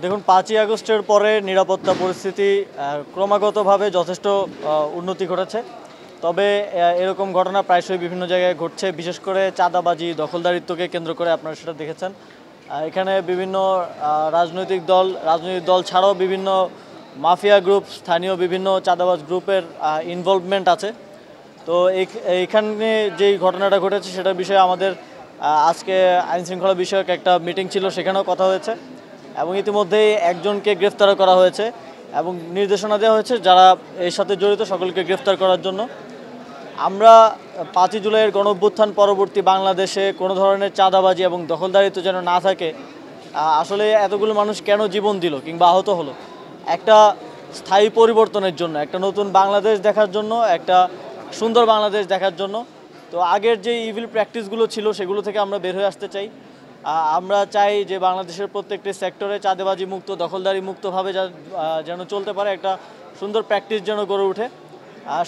দেখুন ৫ই আগস্টের পরে নিরাপত্তা পরিস্থিতি ক্রমাগতভাবে যথেষ্ট উন্নতি ঘটেছে। তবে এরকম ঘটনা প্রায়শই বিভিন্ন জায়গায় ঘটছে, বিশেষ করে চাঁদাবাজি, দখলদারিত্বকে কেন্দ্র করে আপনারা সেটা দেখেছেন। এখানে বিভিন্ন রাজনৈতিক দল ছাড়াও বিভিন্ন মাফিয়া গ্রুপ, স্থানীয় বিভিন্ন চাঁদাবাজ গ্রুপের ইনভলভমেন্ট আছে। তো এইখানে যেই ঘটনাটা ঘটেছে সেটার বিষয়ে আমাদের আজকে আইনশৃঙ্খলা বিষয়ক একটা মিটিং ছিল, সেখানেও কথা হয়েছে এবং ইতিমধ্যেই একজনকে গ্রেফতার করা হয়েছে এবং নির্দেশনা দেওয়া হয়েছে যারা এর সাথে জড়িত সকলকে গ্রেফতার করার জন্য। আমরা ৫ই জুলাইয়ের গণঅভ্যুত্থান পরবর্তী বাংলাদেশে কোনো ধরনের চাঁদাবাজি এবং দখলদারিত্ব যেন না থাকে। আসলে এতগুলো মানুষ কেন জীবন দিল কিংবা আহত হলো? একটা স্থায়ী পরিবর্তনের জন্য, একটা নতুন বাংলাদেশ দেখার জন্য, একটা সুন্দর বাংলাদেশ দেখার জন্য। তো আগের যে ইভিল প্র্যাকটিসগুলো ছিল সেগুলো থেকে আমরা বের হয়ে আসতে চাই। আমরা চাই যে বাংলাদেশের প্রত্যেকটি সেক্টরে চাঁদাবাজি মুক্ত, দখলদারি মুক্তভাবে যেন চলতে পারে, একটা সুন্দর প্র্যাকটিস যেন গড়ে ওঠে।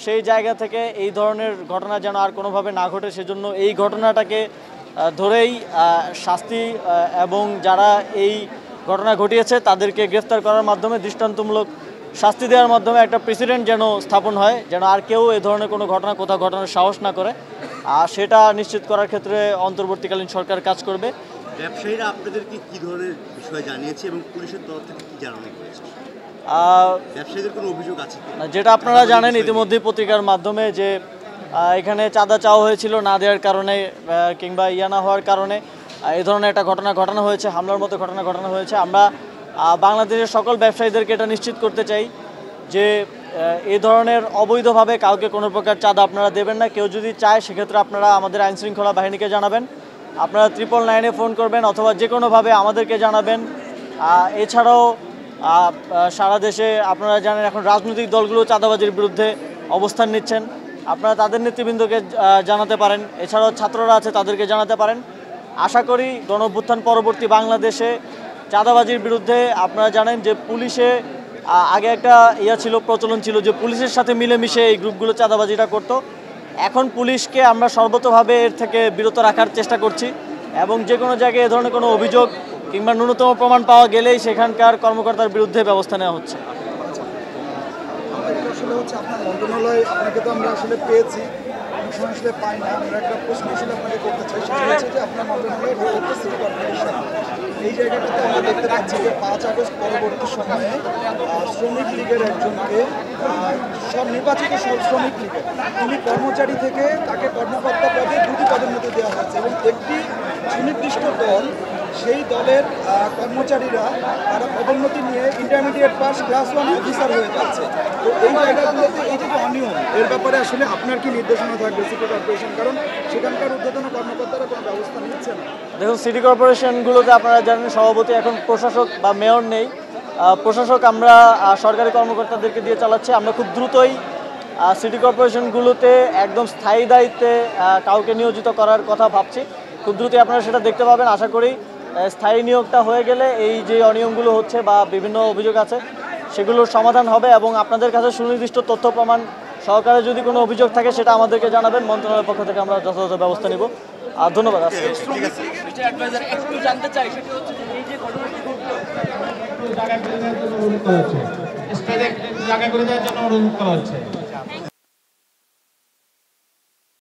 সেই জায়গা থেকে এই ধরনের ঘটনা যেন আর কোনোভাবে না ঘটে, সেজন্য এই ঘটনাটাকে ধরেই শাস্তি এবং যারা এই ঘটনা ঘটিয়েছে তাদেরকে গ্রেফতার করার মাধ্যমে, দৃষ্টান্তমূলক শাস্তি দেওয়ার মাধ্যমে একটা প্রেসিডেন্ট যেন স্থাপন হয়, যেন আর কেউ এ ধরনের কোনো ঘটনা কোথাও ঘটানোর সাহস না করে। আর সেটা নিশ্চিত করার ক্ষেত্রে অন্তর্বর্তীকালীন সরকার কাজ করবে। ব্যবসায়ীরা আপনাদেরকে কি ধরনের বিষয় জানিয়েছে এবং পুলিশের তরফ থেকে কি জানানো হয়েছে? ব্যবসায়ীদের কোনো অভিযোগ আছে? যেটা আপনারা জানেন ইতিমধ্যেই পত্রিকার মাধ্যমে, যে এখানে চাঁদা চাওয়া হয়েছিল, না দেওয়ার কারণে কিংবা না হওয়ার কারণে এই ধরনের একটা ঘটনা ঘটানো হয়েছে, হামলার মতো ঘটনা ঘটানো হয়েছে। আমরা বাংলাদেশের সকল ব্যবসায়ীদেরকে এটা নিশ্চিত করতে চাই যে এই ধরনের অবৈধভাবে কাউকে কোনো প্রকার চাঁদা আপনারা দেবেন না। কেউ যদি চায় সেক্ষেত্রে আপনারা আমাদের আইনশৃঙ্খলা বাহিনীকে জানাবেন, আপনারা 999-এ ফোন করবেন অথবা যে কোনোভাবে আমাদেরকে জানাবেন। এছাড়াও সারা দেশে আপনারা জানেন এখন রাজনৈতিক দলগুলো চাঁদাবাজির বিরুদ্ধে অবস্থান নিচ্ছেন, আপনারা তাদের নেতৃবৃন্দকে জানাতে পারেন। এছাড়াও ছাত্ররা আছে, তাদেরকে জানাতে পারেন। আশা করি গণঅভ্যুত্থান পরবর্তী বাংলাদেশে চাঁদাবাজির বিরুদ্ধে, আপনারা জানেন যে পুলিশে আগে একটা প্রচলন ছিল যে পুলিশের সাথে মিলেমিশে এই গ্রুপগুলো চাঁদাবাজিটা করতো। এখন পুলিশকে আমরা সর্বতভাবে এর থেকে বিরত রাখার চেষ্টা করছি এবং যে কোনো জায়গায় এ ধরনের কোনো অভিযোগ কিংবা ন্যূনতম প্রমাণ পাওয়া গেলেই সেখানকার কর্মকর্তার বিরুদ্ধে ব্যবস্থা নেওয়া হচ্ছে। আপনার মন্ত্রণালয়, আপনাকে তো আমরা আসলে পেয়েছি, অনেক সময় আসলে পাই না। আমরা একটা প্রশ্ন আসলে আপনাকে করতে চাই, সেটা হচ্ছে যে আপনার মন্ত্রণালয়ের সিটি কর্পোরেশন, এই জায়গাটাতে আমরা দেখতে পাচ্ছি যে 5 আগস্ট পরবর্তী সময়ে শ্রমিক লীগের একজনকে, নির্বাচিত শ্রমিক লীগের তিনি কর্মচারী থেকে তাকে কর্মকর্তা পদে 2টি পদোন্নতি দেওয়া হয়েছে এবং একটি সুনির্দিষ্ট দল, সেই দলের কর্মচারীরা তারা পদোন্নতি নিয়ে ইন্টারমিডিয়েট পাস ক্লাস 1 অফিসার হয়ে যাচ্ছে। তো এই জায়গাগুলোতে এই যে অনিয়ম, এর ব্যাপারে আসলে আপনার কি নির্দেশনা থাকবে সিটি কর্পোরেশন? কারণ সেখানকার ঊর্ধ্বতন কর্মকর্তারা কোনো ব্যবস্থা নিচ্ছে না। দেখুন, সিটি কর্পোরেশনগুলোতে আপনারা জানেন সভাপতি এখন প্রশাসক বা মেয়র নেই। প্রশাসক আমরা সরকারি কর্মকর্তাদেরকে দিয়ে চালাচ্ছি। আমরা খুব দ্রুতই সিটি কর্পোরেশনগুলোতে একদম স্থায়ী দায়িত্বে কাউকে নিয়োজিত করার কথা ভাবছি। খুব দ্রুতই আপনারা সেটা দেখতে পাবেন। আশা করি স্থায়ী নিয়োগটা হয়ে গেলে এই যে অনিয়মগুলো হচ্ছে বা বিভিন্ন অভিযোগ আছে সেগুলোর সমাধান হবে এবং আপনাদের কাছে সুনির্দিষ্ট তথ্য প্রমাণ সহকারে যদি কোনো অভিযোগ থাকে সেটা আমাদেরকে জানাবেন। মন্ত্রণালয়ের পক্ষ থেকে আমরা যথাযথ ব্যবস্থা নিব। ধন্যবাদ। একটু জানতে চাই, সেটা হচ্ছে এই যে ঘটনাটি জায়গা করে দেওয়ার জন্য অনুরোধ করা হচ্ছে।